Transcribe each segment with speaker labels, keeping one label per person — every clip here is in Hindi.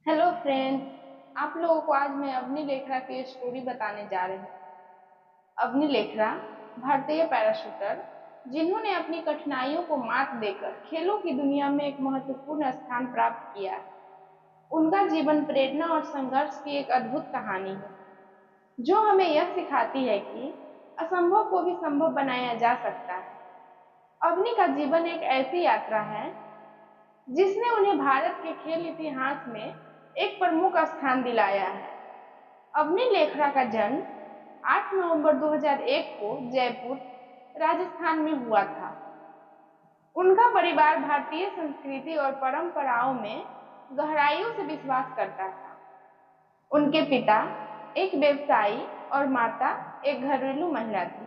Speaker 1: Hello friends. आप लोगों को आज मैं अवनी लेखरा की स्टोरी बताने जा रही हूँ। अवनी लेखरा भारतीय पैराशूटर जिन्होंने अपनी कठिनाइयों को मात देकर खेलों की दुनिया में एक महत्वपूर्ण स्थान प्राप्त किया है। उनका जीवन प्रेरणा और संघर्ष की एक अद्भुत कहानी है जो हमें यह सिखाती है कि असंभव को भी संभव बनाया जा सकता है। अवनी का जीवन एक ऐसी यात्रा है जिसने उन्हें भारत के खेल इतिहास में एक प्रमुख स्थान दिलाया है। अवनी लेखरा का जन्म 8 नवंबर 2001 को जयपुर, राजस्थान में हुआ था। उनका परिवार भारतीय संस्कृति और परंपराओं में गहराइयों से विश्वास करता था। उनके पिता एक व्यवसायी और माता एक घरेलू महिला थी।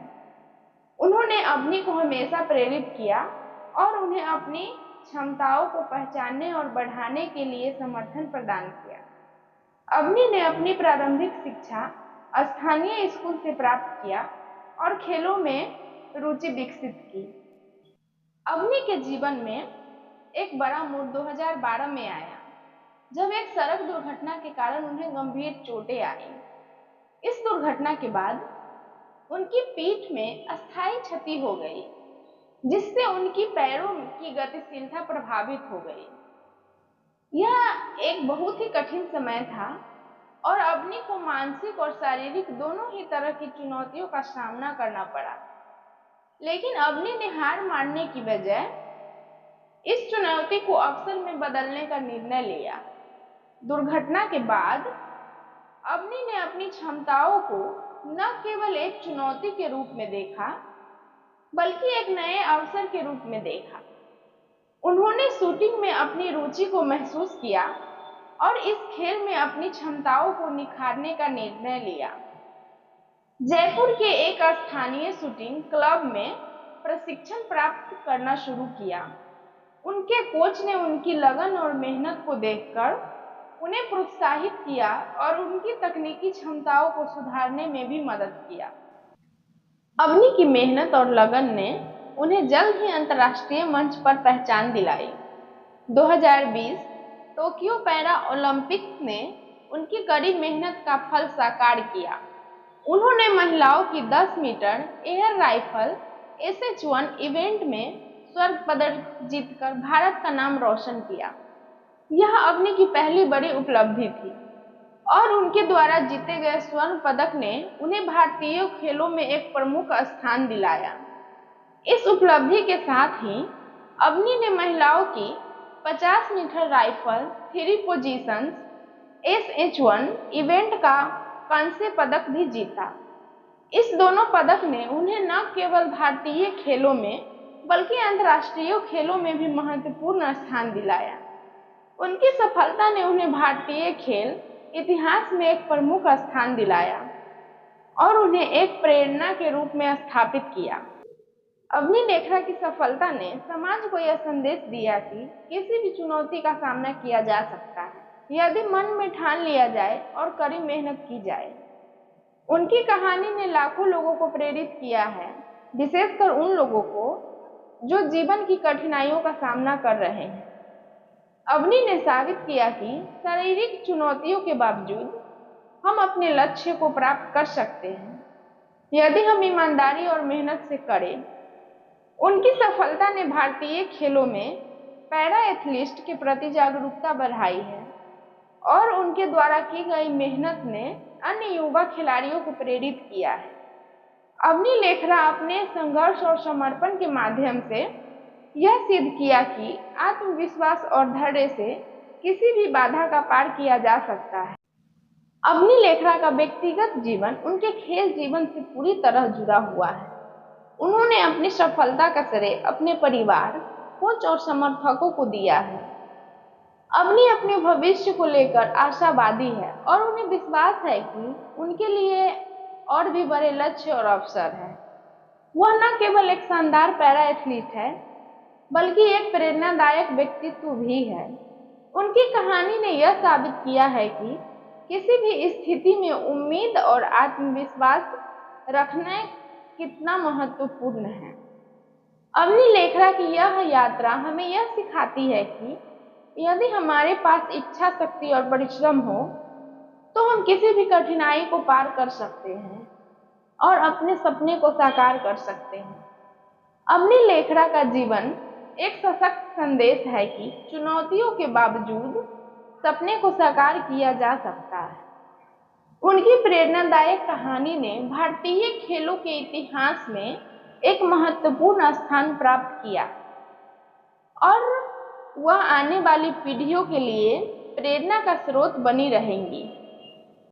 Speaker 1: उन्होंने अवनी को हमेशा प्रेरित किया और उन्हें अपनी क्षमताओं को पहचानने और बढ़ाने के लिए समर्थन प्रदान किया। अवनी ने अपनी प्रारंभिक शिक्षा स्थानीय स्कूल से प्राप्त किया और खेलों में रुचि विकसित की। अवनी के जीवन में एक बड़ा मोड़ 2012 में आया जब एक सड़क दुर्घटना के कारण उन्हें गंभीर चोटें आईं। इस दुर्घटना के बाद उनकी पीठ में अस्थायी क्षति हो गई, जिससे उनकी पैरों की गतिशीलता प्रभावित हो गई। यह एक बहुत ही कठिन समय था और अवनी को मानसिक और शारीरिक दोनों ही तरह की चुनौतियों का सामना करना पड़ा। लेकिन अवनी ने हार मानने की बजाय इस चुनौती को अवसर में बदलने का निर्णय लिया। दुर्घटना के बाद अवनी ने अपनी क्षमताओं को न केवल एक चुनौती के रूप में देखा, बल्कि एक नए अवसर के रूप में देखा। उन्होंने शूटिंग में अपनी रुचि को महसूस किया और इस खेल में अपनी क्षमताओं को निखारने का निर्णय लिया। जयपुर के एक स्थानीय शूटिंग क्लब में प्रशिक्षण प्राप्त करना शुरू किया। उनके कोच ने उनकी लगन और मेहनत को देखकर उन्हें प्रोत्साहित किया और उनकी तकनीकी क्षमताओं को सुधारने में भी मदद किया। अवनी की मेहनत और लगन ने उन्हें जल्द ही अंतर्राष्ट्रीय मंच पर पहचान दिलाई। 2020 टोक्यो पैरा ओलंपिक्स ने उनकी कड़ी मेहनत का फल साकार किया। उन्होंने महिलाओं की 10 metre air rifle SH1 event में स्वर्ण पदक जीतकर भारत का नाम रोशन किया। यह अवनी की पहली बड़ी उपलब्धि थी और उनके द्वारा जीते गए स्वर्ण पदक ने उन्हें भारतीय खेलों में एक प्रमुख स्थान दिलाया। इस उपलब्धि के साथ ही अवनी ने महिलाओं की 50 metre rifle 3 positions SH1 event का कांस्य पदक भी जीता। इस दोनों पदक ने उन्हें न केवल भारतीय खेलों में बल्कि अंतर्राष्ट्रीय खेलों में भी महत्वपूर्ण स्थान दिलाया। उनकी सफलता ने उन्हें भारतीय खेल इतिहास में एक प्रमुख स्थान दिलाया और उन्हें एक प्रेरणा के रूप में स्थापित किया। अवनी लेखरा की सफलता ने समाज को यह संदेश दिया कि किसी भी चुनौती का सामना किया जा सकता है, यदि मन में ठान लिया जाए और कड़ी मेहनत की जाए। उनकी कहानी ने लाखों लोगों को प्रेरित किया है, विशेषकर उन लोगों को जो जीवन की कठिनाइयों का सामना कर रहे हैं। अवनी ने साबित किया कि शारीरिक चुनौतियों के बावजूद हम अपने लक्ष्य को प्राप्त कर सकते हैं, यदि हम ईमानदारी और मेहनत से करें। उनकी सफलता ने भारतीय खेलों में पैरा एथलीट के प्रति जागरूकता बढ़ाई है और उनके द्वारा की गई मेहनत ने अन्य युवा खिलाड़ियों को प्रेरित किया है। अवनी लेखरा अपने संघर्ष और समर्पण के माध्यम से यह सिद्ध किया कि आत्मविश्वास और धैर्य से किसी भी बाधा का पार किया जा सकता है। अवनी लेखरा का व्यक्तिगत जीवन उनके खेल जीवन से पूरी तरह जुड़ा हुआ है। उन्होंने अपनी सफलता का श्रेय अपने परिवार, कोच और समर्थकों को दिया है। अवनी अपने भविष्य को लेकर आशावादी है और उन्हें विश्वास है कि उनके लिए और भी बड़े लक्ष्य और अवसर हैं। वह न केवल एक शानदार पैरा एथलीट है, बल्कि एक प्रेरणादायक व्यक्तित्व भी है। उनकी कहानी ने यह साबित किया है कि किसी भी स्थिति में उम्मीद और आत्मविश्वास रखना कितना महत्वपूर्ण है। अवनी लेखरा की यह यात्रा हमें यह सिखाती है कि यदि हमारे पास इच्छा शक्ति और परिश्रम हो तो हम किसी भी कठिनाई को पार कर सकते हैं और अपने सपने को साकार कर सकते हैं। अवनी लेखरा का जीवन एक सशक्त संदेश है कि चुनौतियों के बावजूद सपने को साकार किया जा सकता है। उनकी प्रेरणादायक कहानी ने भारतीय खेलों के इतिहास में एक महत्वपूर्ण स्थान प्राप्त किया और वह आने वाली पीढ़ियों के लिए प्रेरणा का स्रोत बनी रहेंगी।